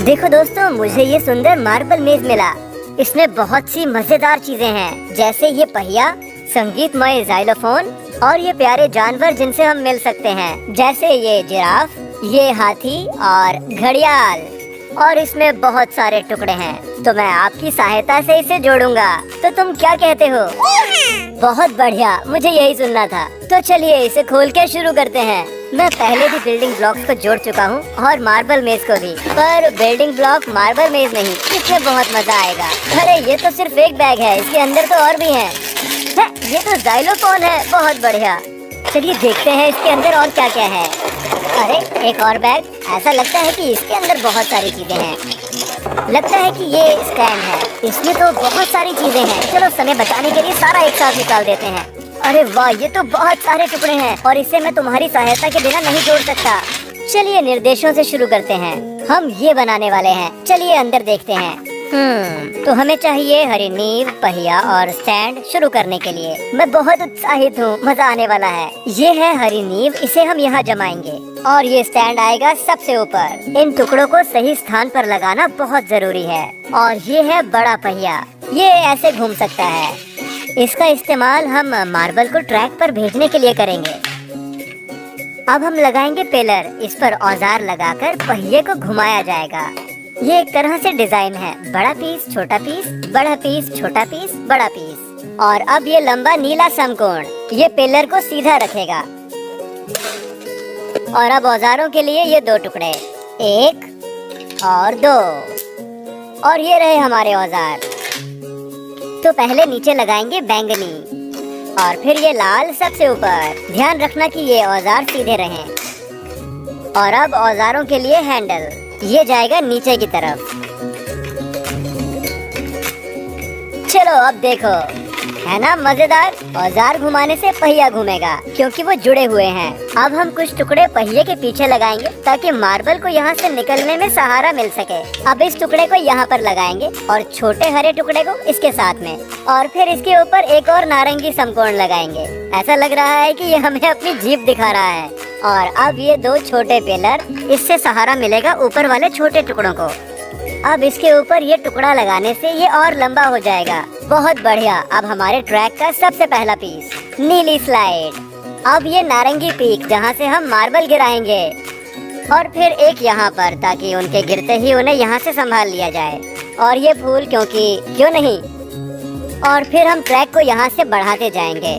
देखो दोस्तों, मुझे ये सुंदर मार्बल मेज मिला। इसमें बहुत सी मजेदार चीजें हैं, जैसे ये पहिया, संगीतमय जाइलोफोन और ये प्यारे जानवर जिनसे हम मिल सकते हैं, जैसे ये जिराफ, ये हाथी और घड़ियाल। और इसमें बहुत सारे टुकड़े हैं, तो मैं आपकी सहायता से इसे जोड़ूंगा। तो तुम क्या कहते हो? बहुत बढ़िया, मुझे यही सुनना था। तो चलिए इसे खोल के शुरू करते हैं। मैं पहले भी बिल्डिंग ब्लॉक्स को जोड़ चुका हूँ और मार्बल मेज को भी, पर बिल्डिंग ब्लॉक मार्बल मेज नहीं, इसमें बहुत मजा आएगा। अरे ये तो सिर्फ एक बैग है, इसके अंदर तो और भी है। ये तो जाइलोफोन है, बहुत बढ़िया। चलिए देखते हैं इसके अंदर और क्या क्या है। अरे एक और बैग, ऐसा लगता है कि इसके अंदर बहुत सारी चीजें हैं। लगता है कि ये स्टैंड है, इसमें तो बहुत सारी चीजें हैं। चलो समय बचाने के लिए सारा एक साथ निकाल देते हैं। अरे वाह, ये तो बहुत सारे टुकड़े हैं और इसे मैं तुम्हारी सहायता के बिना नहीं जोड़ सकता। चलिए निर्देशों से शुरू करते हैं। हम ये बनाने वाले हैं, चलिए अंदर देखते हैं। तो हमें चाहिए हरी नींव, पहिया और स्टैंड शुरू करने के लिए। मैं बहुत उत्साहित हूँ, मजा आने वाला है। ये है हरी नींव, इसे हम यहाँ जमाएंगे और ये स्टैंड आएगा सबसे ऊपर। इन टुकड़ों को सही स्थान पर लगाना बहुत जरूरी है। और ये है बड़ा पहिया, ये ऐसे घूम सकता है। इसका इस्तेमाल हम मार्बल को ट्रैक पर भेजने के लिए करेंगे। अब हम लगाएंगे पिलर, इस पर औजार लगाकर पहिए को घुमाया जाएगा। ये एक तरह से डिजाइन है, बड़ा पीस, छोटा पीस, बड़ा पीस, छोटा पीस, बड़ा पीस। और अब ये लंबा नीला समकोण ये पिलर को सीधा रखेगा। और अब औजारों के लिए ये दो टुकड़े, एक और दो। और ये रहे हमारे औजार। तो पहले नीचे लगाएंगे बैंगनी और फिर ये लाल सबसे ऊपर। ध्यान रखना कि ये औजार सीधे रहें। और अब औजारों के लिए हैंडल, ये जाएगा नीचे की तरफ। चलो अब देखो, है ना मजेदार? औजार घुमाने से पहिया घूमेगा क्योंकि वो जुड़े हुए हैं। अब हम कुछ टुकड़े पहिए के पीछे लगाएंगे ताकि मार्बल को यहाँ से निकलने में सहारा मिल सके। अब इस टुकड़े को यहाँ पर लगाएंगे और छोटे हरे टुकड़े को इसके साथ में, और फिर इसके ऊपर एक और नारंगी समकोण लगाएंगे। ऐसा लग रहा है कि ये हमें अपनी जीभ दिखा रहा है। और अब ये दो छोटे पिलर, इससे सहारा मिलेगा ऊपर वाले छोटे टुकड़ों को। अब इसके ऊपर ये टुकड़ा लगाने से ये और लंबा हो जाएगा। बहुत बढ़िया। अब हमारे ट्रैक का सबसे पहला पीस, नीली स्लाइड। अब ये नारंगी पीक जहाँ से हम मार्बल गिराएंगे, और फिर एक यहाँ पर ताकि उनके गिरते ही उन्हें यहाँ से संभाल लिया जाए। और ये फूल, क्योंकि क्यों नहीं। और फिर हम ट्रैक को यहाँ से बढ़ाते जाएंगे।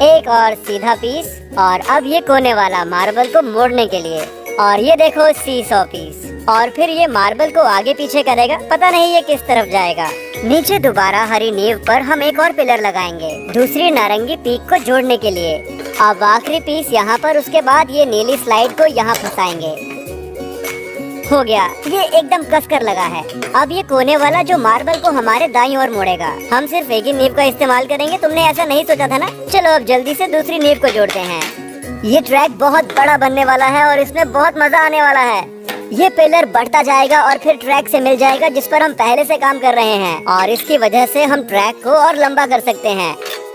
एक और सीधा पीस, और अब ये कोने वाला मार्बल को मोड़ने के लिए। और ये देखो सीसॉ पीस। और फिर ये मार्बल को आगे पीछे करेगा, पता नहीं ये किस तरफ जाएगा। नीचे दोबारा हरी नींव पर हम एक और पिलर लगाएंगे, दूसरी नारंगी पीक को जोड़ने के लिए। अब आखिरी पीस यहाँ पर, उसके बाद ये नीली स्लाइड को यहाँ फंसाएंगे। हो गया, ये एकदम कसकर लगा है। अब ये कोने वाला जो मार्बल को हमारे दाईं ओर मोड़ेगा। हम सिर्फ एक ही नींव का इस्तेमाल करेंगे, तुमने ऐसा नहीं सोचा था ना? चलो अब जल्दी से दूसरी नींव को जोड़ते हैं। ये ट्रैक बहुत बड़ा बनने वाला है और इसमें बहुत मजा आने वाला है। ये पिलर बढ़ता जाएगा और फिर ट्रैक से मिल जाएगा जिस पर हम पहले से काम कर रहे हैं, और इसकी वजह से हम ट्रैक को और लंबा कर सकते हैं।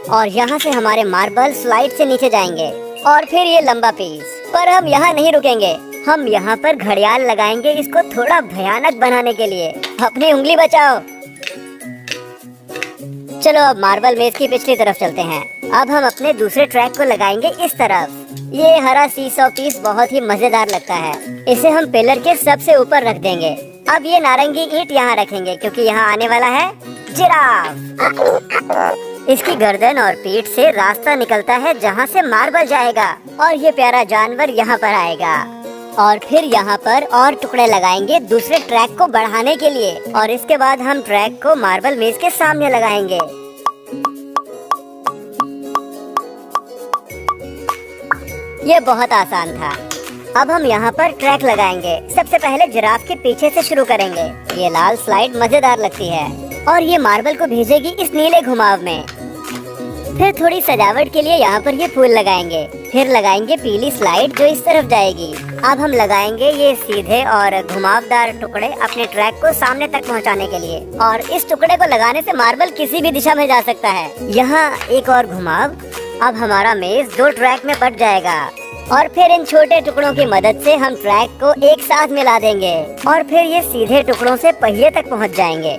और यहाँ से हमारे मार्बल स्लाइड से नीचे जाएंगे और फिर ये लंबा पीस। पर हम यहाँ नहीं रुकेंगे, हम यहाँ पर घड़ियाल लगाएंगे, इसको थोड़ा भयानक बनाने के लिए। अपनी उंगली बचाओ। चलो अब मार्बल मेज की पिछली तरफ चलते हैं। अब हम अपने दूसरे ट्रैक को लगाएंगे इस तरफ। ये हरा सीसॉ पीस बहुत ही मजेदार लगता है, इसे हम पिलर के सबसे ऊपर रख देंगे। अब ये नारंगी ईंट यहाँ रखेंगे क्योंकि यहाँ आने वाला है जिराफ। इसकी गर्दन और पीठ से रास्ता निकलता है जहाँ से मार्बल जाएगा, और ये प्यारा जानवर यहाँ पर आएगा। और फिर यहाँ पर और टुकड़े लगाएंगे दूसरे ट्रैक को बढ़ाने के लिए। और इसके बाद हम ट्रैक को मार्बल मेज के सामने लगाएंगे। ये बहुत आसान था। अब हम यहाँ पर ट्रैक लगाएंगे। सबसे पहले जिराफ के पीछे से शुरू करेंगे। ये लाल स्लाइड मजेदार लगती है और ये मार्बल को भेजेगी इस नीले घुमाव में। फिर थोड़ी सजावट के लिए यहाँ पर ये फूल लगाएंगे। फिर लगाएंगे पीली स्लाइड जो इस तरफ जाएगी। अब हम लगाएंगे ये सीधे और घुमावदार टुकड़े अपने ट्रैक को सामने तक पहुँचाने के लिए। और इस टुकड़े को लगाने से मार्बल किसी भी दिशा में जा सकता है। यहाँ एक और घुमाव। अब हमारा मेज दो ट्रैक में बट जाएगा। और फिर इन छोटे टुकड़ों की मदद से हम ट्रैक को एक साथ मिला देंगे और फिर ये सीधे टुकड़ों से पहिए तक पहुंच जाएंगे।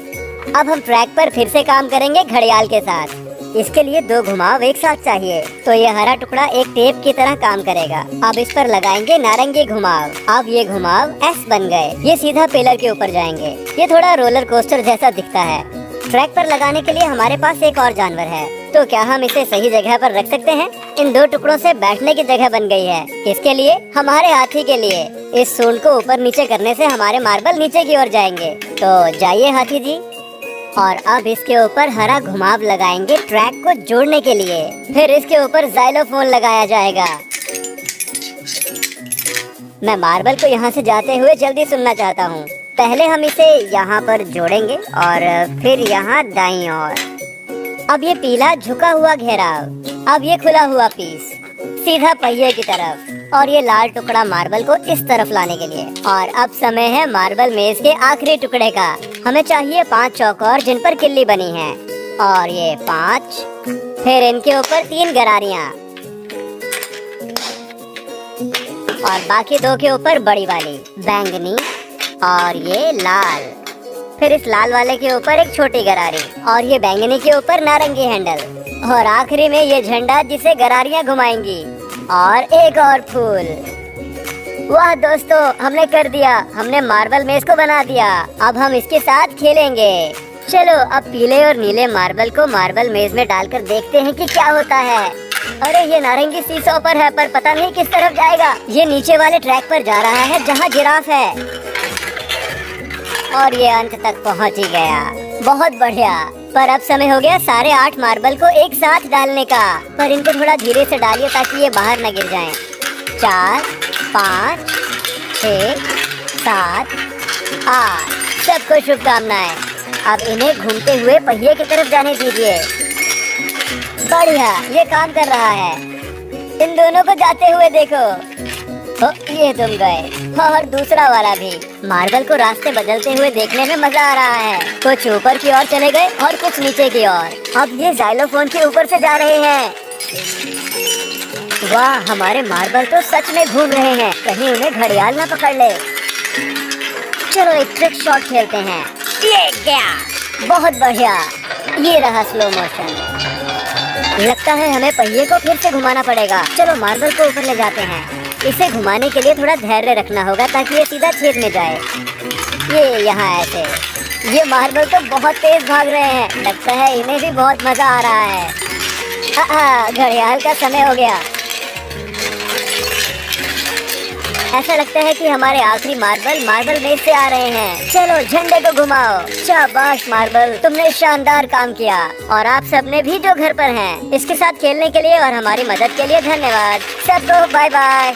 अब हम ट्रैक पर फिर से काम करेंगे घड़ियाल के साथ। इसके लिए 2 घुमाव एक साथ चाहिए, तो ये हरा टुकड़ा एक टेप की तरह काम करेगा। अब इस पर लगाएंगे नारंगी घुमाव। अब ये घुमाव एस बन गए। ये सीधा पिलर के ऊपर जाएंगे। ये थोड़ा रोलर कोस्टर जैसा दिखता है। ट्रैक पर लगाने के लिए हमारे पास एक और जानवर है, तो क्या हम इसे सही जगह पर रख सकते हैं? इन 2 टुकड़ों से बैठने की जगह बन गई है। किसके लिए? हमारे हाथी के लिए। इस सूंड को ऊपर नीचे करने से हमारे मार्बल नीचे की ओर जाएंगे। तो जाइए हाथी जी। और अब इसके ऊपर हरा घुमाव लगाएंगे ट्रैक को जोड़ने के लिए। फिर इसके ऊपर जाइलोफोन लगाया जाएगा। मैं मार्बल को यहाँ से जाते हुए जल्दी सुनना चाहता हूँ। पहले हम इसे यहाँ पर जोड़ेंगे और फिर यहाँ दाईं ओर। अब ये पीला झुका हुआ घेराव, अब ये खुला हुआ पीस सीधा पहिए की तरफ और ये लाल टुकड़ा मार्बल को इस तरफ लाने के लिए। और अब समय है मार्बल मेज के आखिरी टुकड़े का। हमें चाहिए 5 चौकोर जिन पर किल्ली बनी है और ये 5। फिर इनके ऊपर 3 गरारियां और बाकी 2 के ऊपर बड़ी वाली बैंगनी और ये लाल। फिर इस लाल वाले के ऊपर एक छोटी गरारी और ये बैंगनी के ऊपर नारंगी हैंडल और आखिरी में ये झंडा जिसे गरारियां घुमाएंगी और एक और फूल। वाह दोस्तों, हमने कर दिया। हमने मार्बल मेज को बना दिया। अब हम इसके साथ खेलेंगे। चलो अब पीले और नीले मार्बल को मार्बल मेज में डालकर देखते हैं कि क्या होता है। अरे ये नारंगी सीसो पर है, पर पता नहीं किस तरफ जाएगा। ये नीचे वाले ट्रैक पर जा रहा है जहाँ जिराफ है और ये अंत तक पहुँच ही गया। बहुत बढ़िया। पर अब समय हो गया सारे 8 मार्बल को एक साथ डालने का। पर इनको थोड़ा धीरे से डालिए ताकि ये बाहर न गिर जाएं। 4, 5, 6, 7, 8। सबको शुभकामनाएं। अब इन्हें घूमते हुए पहिए की तरफ जाने दीजिए। बढ़िया, ये काम कर रहा है। इन दोनों को जाते हुए देखो। ओ, ये तुम गए और दूसरा वाला भी। मार्बल को रास्ते बदलते हुए देखने में मजा आ रहा है। कुछ ऊपर की ओर चले गए और कुछ नीचे की ओर। अब ये जाइलोफोन के ऊपर से जा रहे हैं। वाह, हमारे मार्बल तो सच में घूम रहे हैं। कहीं उन्हें घड़ियाल ना पकड़ ले। चलो एक ट्रिक शॉट खेलते हैं। ये क्या, बहुत बढ़िया। ये रहा स्लो मोशन। लगता है हमें पहिए को फिर से घुमाना पड़ेगा। चलो मार्बल को ऊपर ले जाते हैं। इसे घुमाने के लिए थोड़ा धैर्य रखना होगा ताकि ये सीधा छेद में जाए। ये यहाँ ऐसे। ये मार्बल तो बहुत तेज भाग रहे हैं। लगता है इन्हें भी बहुत मजा आ रहा है। घड़ियाल का समय हो गया। ऐसा लगता है कि हमारे आखिरी मार्बल मेज से आ रहे हैं। चलो झंडे को घुमाओ। शाबाश मार्बल, तुमने शानदार काम किया। और आप सबने भी जो घर पर हैं, इसके साथ खेलने के लिए और हमारी मदद के लिए धन्यवाद। सबको बाय बाय।